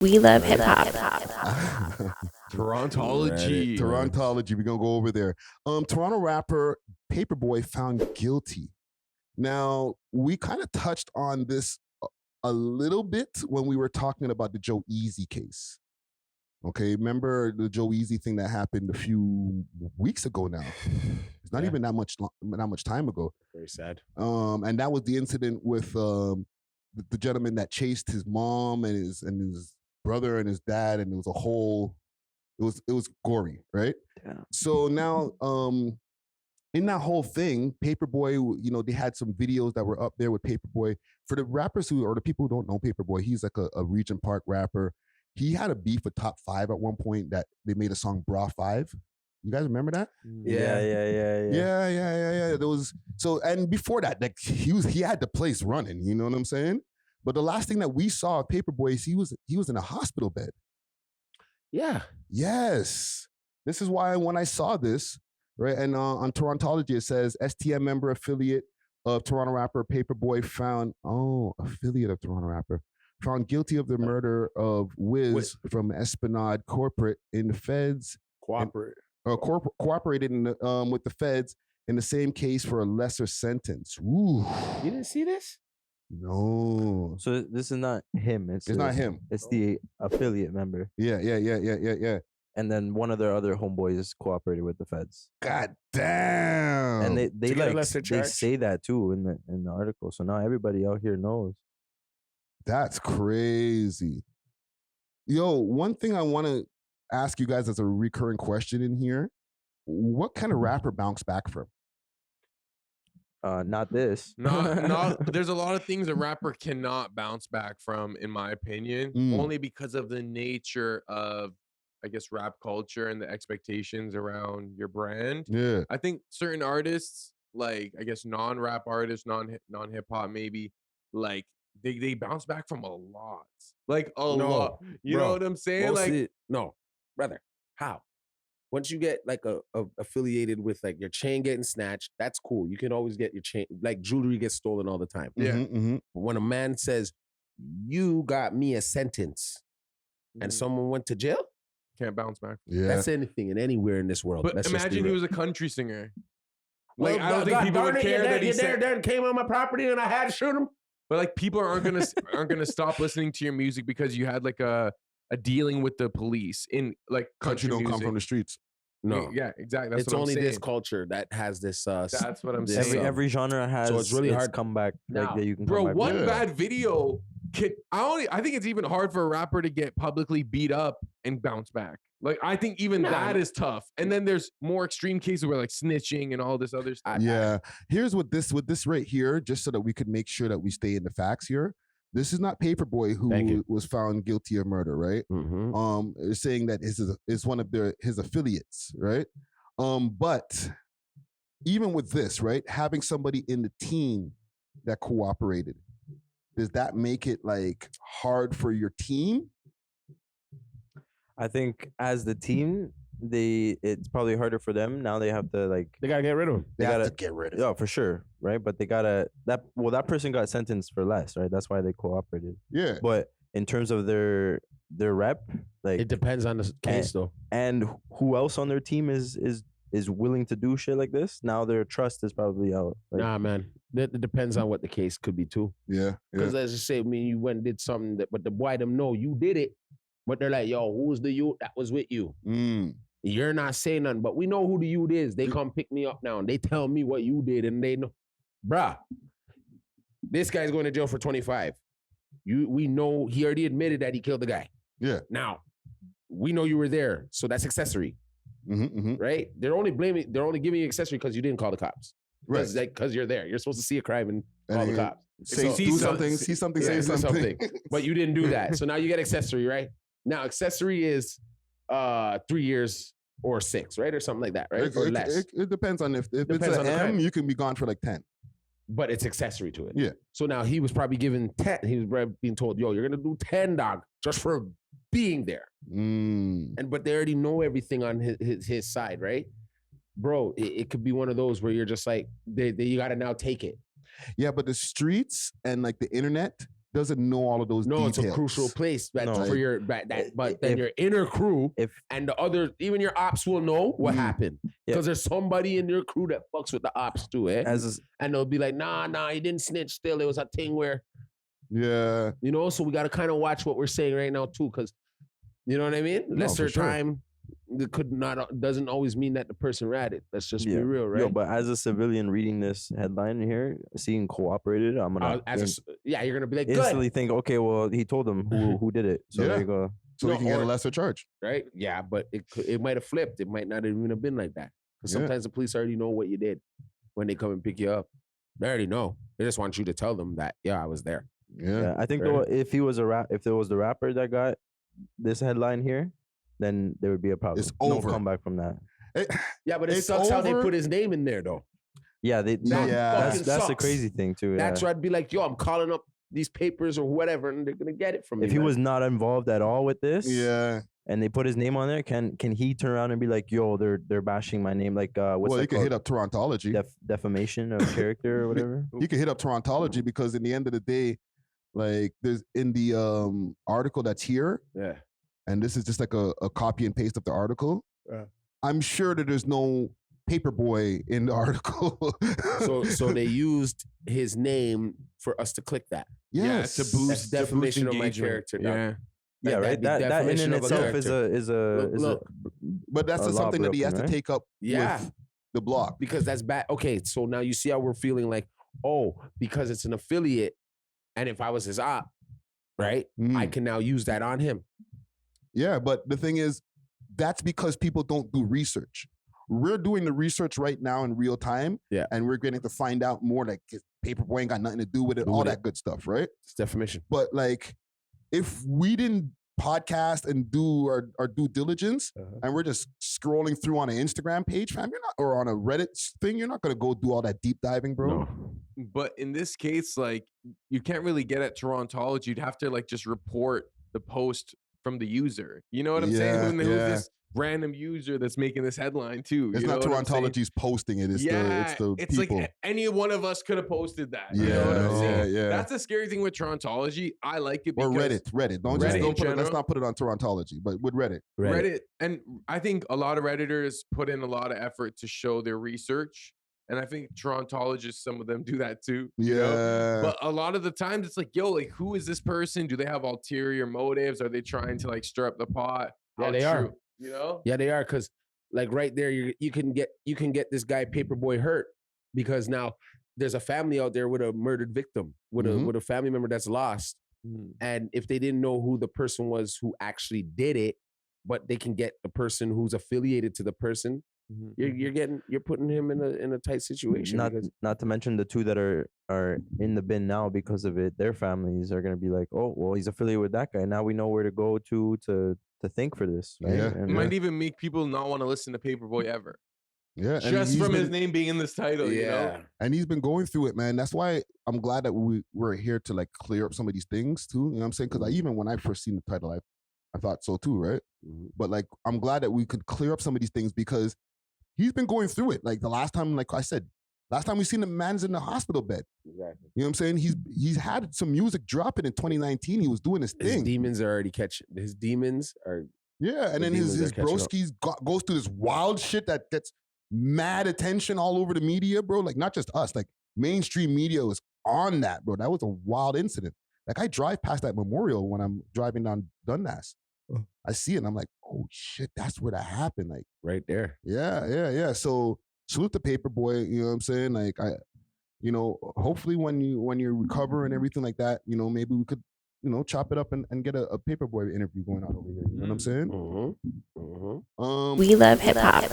We love hip hop. Torontology. Torontology. We're gonna go over there. Toronto rapper PaperBoy found guilty. Now, we kind of touched on this a little bit when we were talking about the Joe Easy case. Okay, remember the Joe Easy thing that happened a few weeks ago now? It's not even that much time ago. Very sad. And that was the incident with the gentleman that chased his mom and his brother and his dad, and it was gory, right? Yeah. So now, in that whole thing, PaperBoy, they had some videos that were up there with PaperBoy. For the rappers or the people who don't know PaperBoy, he's like a Regent Park rapper. He had a beef with Top 5 at one point that they made a song Bra 5. You guys remember that? Yeah. There was and before that, like he had the place running, you know what I'm saying? But the last thing that we saw of PaperBoy is he was in a hospital bed. Yeah. Yes. This is why when I saw this, right, and on Torontology it says STM member affiliate of Toronto rapper PaperBoy affiliate of Toronto rapper found guilty of the murder of Wiz from Esplanade Corporate in the feds. Cooperated with the feds in the same case for a lesser sentence. Ooh. You didn't see this? No. So this is not him. It's not him. It's the affiliate member. Yeah. And then one of their other homeboys cooperated with the feds. God damn. And they charge? say that too in the article. So now everybody out here knows. That's crazy. Yo, one thing I want to ask you guys as a recurring question in here: what kind of rapper bounced back from? Not this. Not. There's a lot of things a rapper cannot bounce back from, in my opinion, only because of the nature of, I guess, rap culture and the expectations around your brand. Yeah, I think certain artists, like I guess non-rap artists, non-hip hop, maybe, like they bounce back from a lot, like a lot. You know what I'm saying? No, brother. How? Once you get like a affiliated with like your chain getting snatched, that's cool. You can always get your chain, like jewelry gets stolen all the time. Yeah. But when a man says, "You got me a sentence," and someone went to jail, Can't bounce back. Yeah, that's anything and anywhere in this world. But Let's just imagine be he real. was a country singer. Well, Like I don't think people would care that he said. There came on my property and I had to shoot him. But like people aren't gonna stop listening to your music because you had like a dealing with the police in like country don't music. come from the streets. No, Yeah, exactly. That's it's what I'm only saying. this culture that has this. That's what I'm this, saying. Every genre has so it's really hard comeback. now. That you can Bro, come back one with. bad video I think it's even hard for a rapper to get publicly beat up and bounce back. Like I think even that is tough. And then there's more extreme cases where like snitching and all this other stuff. Yeah. Here's what this right here, just so that we could make sure that we stay in the facts here. This is not PaperBoy who was found guilty of murder, right? It's saying that is one of his affiliates, right? But even with this, right, having somebody in the team that cooperated, does that make it like hard for your team? I think as the team, it's probably harder for them. Now they have to they gotta get rid of him. They have to get rid of him. Yeah, for sure, right? But they gotta that person got sentenced for less, right? That's why they cooperated. Yeah. But in terms of their rep, like It depends on the case though. and who else on their team is willing to do shit like this, now their trust is probably out. Like, Nah, man. It depends on what the case could be too. Yeah. Because let's just say, you went and did something but the boy them know you did it. But they're like, yo, who's the youth that was with you? You're not saying nothing, but we know who the youth is. They come pick me up now and they tell me what you did and they know. Bruh, this guy's going to jail for 25. We know he already admitted that he killed the guy. Yeah. Now, we know you were there, so that's accessory, right? They're only giving you accessory because you didn't call the cops. Right. Because you're there. You're supposed to see a crime and call the cops. See something, say something. But you didn't do that. So now you get accessory, right? Now accessory is 3 years or 6, right? Or something like that, right? Or less. It depends on if Depends it's on an the M, crime. you can be gone for like 10. But it's accessory to it. Yeah. So now he was probably given 10. He was probably being told, yo, you're gonna do 10, dog, just for being there. But they already know everything on his side, right? Bro, it could be one of those where you're just like, you gotta now take it. Yeah, but the streets and like the internet doesn't know all of those details. It's a crucial place for your but then your inner crew and the other, even your ops will know what happened. Because there's somebody in your crew that fucks with the ops too, and they'll be like, nah, he didn't snitch still. It was a thing where so we gotta kind of watch what we're saying right now too, because you know what I mean? Lesser time doesn't always mean that the person ratted. Let's just be real, right? Yo, but as a civilian reading this headline here, seeing cooperated, I'm gonna you're gonna be like, instantly think, okay, well, he told them who did it, so there you go. So he can get a lesser charge, right? Yeah, but it might have flipped. It might not even have been like that, because sometimes the police already know what you did when they come and pick you up. They already know. They just want you to tell them that I was there. Yeah, I think though, if there was the rapper that got this headline here, then there would be a problem. It's over. No comeback from that. But it sucks how they put his name in there though. Yeah, that's the crazy thing too. That's where I'd be like, yo, I'm calling up these papers or whatever, and they're gonna get it from me. If he was not involved at all with this, and they put his name on there, can he turn around and be like, yo, they're bashing my name? Like, what's he could hit up Torontology, defamation of character or whatever. He could hit up Torontology because in the end of the day, like there's in the article that's here, and this is just like a copy and paste of the article. I'm sure that there's no Paperboy in the article. so they used his name for us to click that. Yes. To boost defamation of my character. Yeah, right. That in itself is a but that's something that he has to take up with the block, because that's bad. Okay, so now you see how we're feeling like, because it's an affiliate, and if I was his op, right, I can now use that on him. Yeah, but the thing is, that's because people don't do research. We're doing the research right now in real time, and we're getting to find out more. Like, Paperboy ain't got nothing to do with it, all that good stuff, right? It's defamation. But like, if we didn't podcast and do our due diligence, and we're just scrolling through on an Instagram page, fam, you're not, or on a Reddit thing, you're not gonna go do all that deep diving, bro. No. But in this case, like, you can't really get at Torontology. You'd have to like just report the post from the user. You know what I'm saying? Who's this random user that's making this headline too? It's not Torontology's posting it. It's the it's people. like any one of us could have posted that. Yeah, you know what I'm saying? yeah. That's the scary thing with Torontology. I like it Or because Reddit. Let's not put it on Torontology, but with Reddit. And I think a lot of Redditors put in a lot of effort to show their research. And I think Torontologists, some of them do that too. Yeah. You know? But a lot of the times it's like, yo, like, who is this person? Do they have ulterior motives? Are they trying to like stir up the pot? Yeah, they are. You know? Yeah, they are. Because like right there, you can get this guy Paperboy hurt, because now there's a family out there with a murdered victim, with a family member that's lost. And if they didn't know who the person was who actually did it, but they can get the person who's affiliated to the person, you're putting him in a tight situation. Not to mention the two that are in the bin now because of it. Their families are gonna be like, oh, well, he's affiliated with that guy. Now we know where to go to think for this. Right? Yeah. It might even make people not want to listen to Paperboy ever. Yeah, just from his name being in this title. You know? And he's been going through it, man. That's why I'm glad that we're here to like clear up some of these things too. You know what I'm saying? Because even when I first seen the title, I thought so too, right? But like, I'm glad that we could clear up some of these things because he's been going through it. Like the last time, like I said, last time we seen the man's in the hospital bed. Exactly. You know what I'm saying? He's had some music dropping in 2019. He was doing his thing. His demons are already catching. His demons are. Yeah, and then his broskies goes through this wild shit that gets mad attention all over the media, bro. Like not just us, like mainstream media was on that, bro. That was a wild incident. Like I drive past that memorial when I'm driving down Dundas. I see it and I'm like, oh shit, that's where that happened. Like right there. Yeah. So salute the Paperboy, you know what I'm saying? Like hopefully when you recover and everything like that, maybe we could, chop it up and get a Paperboy interview going on over here. You know what I'm saying? We love hip hop.